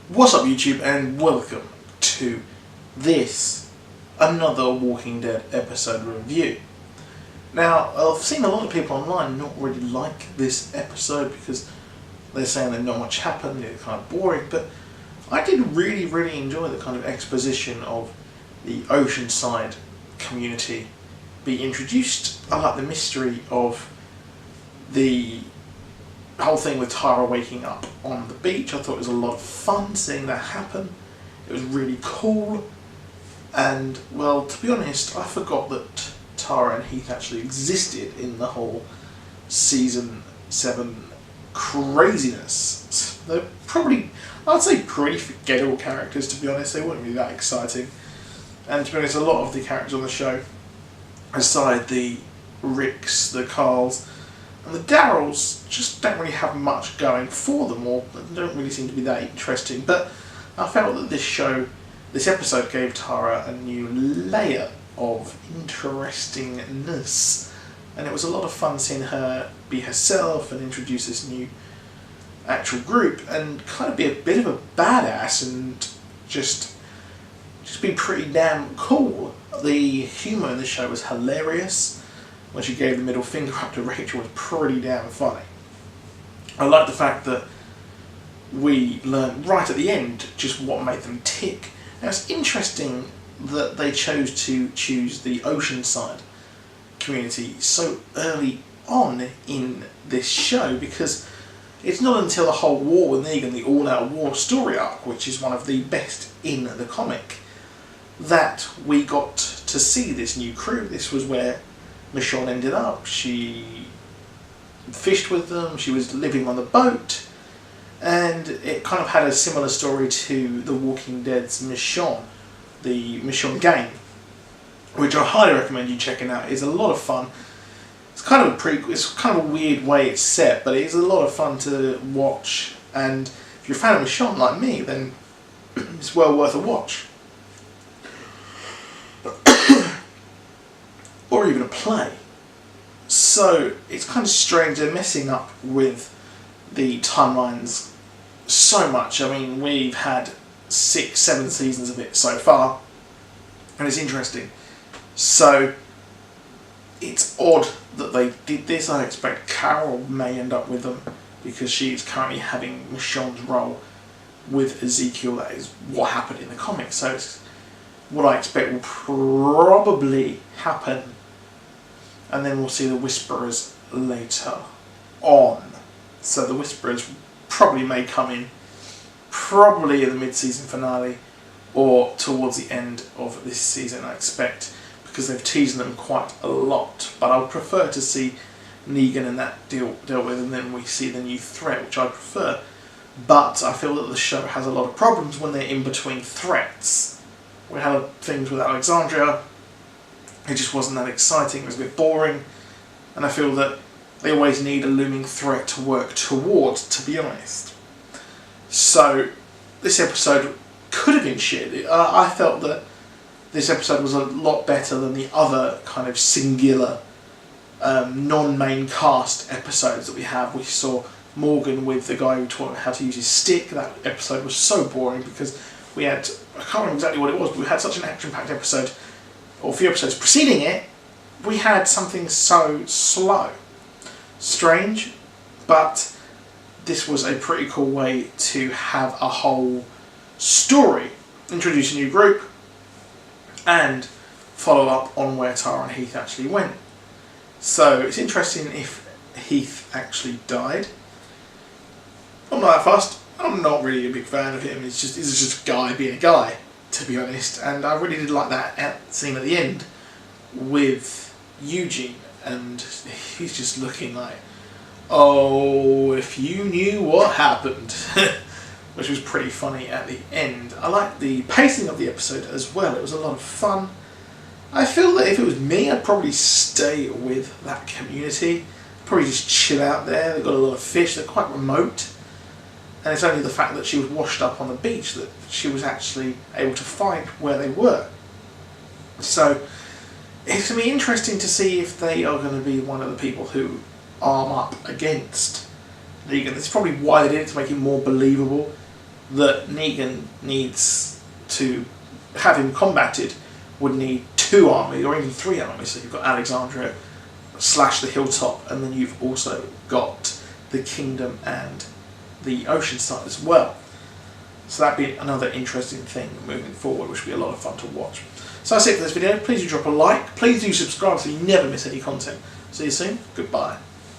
What's up YouTube, and welcome to this, another Walking Dead episode review. Now, I've seen a lot of people online not really like this episode because they're saying that not much happened, it's kind of boring, but I did really enjoy the kind of exposition of the Oceanside community being introduced. I like the mystery of the whole thing with Tara waking up on the beach. I thought it was a lot of fun seeing that happen. It was really cool, and well, to be honest, I forgot that Tara and Heath actually existed in the whole season 7 craziness. They're probably, I'd say, pretty forgettable characters, to be honest. They weren't really that exciting, and to be honest, a lot of the characters on the show, aside the Ricks, the Carls, and the Darryls, just don't really have much going for them, or don't really seem to be that interesting. But I felt that this episode gave Tara a new layer of interestingness, and it was a lot of fun seeing her be herself and introduce this new actual group and kind of be a bit of a badass and just be pretty damn cool. The humour in the show was hilarious. When she gave the middle finger up to Rachel was pretty damn funny. I like the fact that we learned right at the end just what made them tick. Now, it's interesting that they chose to choose the Oceanside community so early on in this show, because it's not until the whole war with Negan, the all-out war story arc, which is one of the best in the comic, that we got to see this new crew. This was where Michonne ended up. She fished with them, she was living on the boat, and it kind of had a similar story to The Walking Dead's Michonne, the Michonne game, which I highly recommend you checking out. It's a lot of fun. It's kind of a weird way it's set, but it is a lot of fun to watch, and if you're a fan of Michonne like me, then it's well worth a watch. Or even a play. So it's kind of strange, they're messing up with the timelines so much. I mean, we've had 6-7 seasons of it so far, and it's interesting. So it's odd that they did this. I expect Carol may end up with them because she's currently having Michonne's role with Ezekiel. That is what happened in the comics. So it's what I expect will probably happen. And then we'll see the Whisperers later on. So the Whisperers probably may come in, probably in the mid-season finale, or towards the end of this season, I expect, because they've teased them quite a lot. But I would prefer to see Negan and that dealt with, and then we see the new threat, which I prefer. But I feel that the show has a lot of problems when they're in between threats. We had things with Alexandria. It just wasn't that exciting, it was a bit boring, and I feel that they always need a looming threat to work towards, to be honest. So this episode could have been shit. I felt that this episode was a lot better than the other kind of singular non-main cast episodes that we have. We saw Morgan with the guy who taught him how to use his stick. That episode was so boring because we had, I can't remember exactly what it was, but we had such an action-packed episode, or a few episodes preceding it, we had something so slow. Strange, but this was a pretty cool way to have a whole story, introduce a new group, and follow up on where Tara and Heath actually went. So it's interesting if Heath actually died. I'm not that fussed. I'm not really a big fan of him. He's just a guy being a guy, to be honest, and I really did like that scene at the end with Eugene, and he's just looking like, oh, if you knew what happened, which was pretty funny at the end. I liked the pacing of the episode as well. It was a lot of fun. I feel that if it was me, I'd probably stay with that community, probably just chill out there. They've got a lot of fish, they're quite remote. And it's only the fact that she was washed up on the beach that she was actually able to find where they were. So it's going to be interesting to see if they are going to be one of the people who arm up against Negan. That's probably why they did it, to make it more believable. that Negan needs to have him combated would need 2 armies, or even 3 armies. So you've got Alexandria / the Hilltop, and then you've also got the Kingdom and the Oceanside as well. So that'd be another interesting thing moving forward, which would be a lot of fun to watch. So that's it for this video. Please do drop a like. Please do subscribe so you never miss any content. See you soon. Goodbye.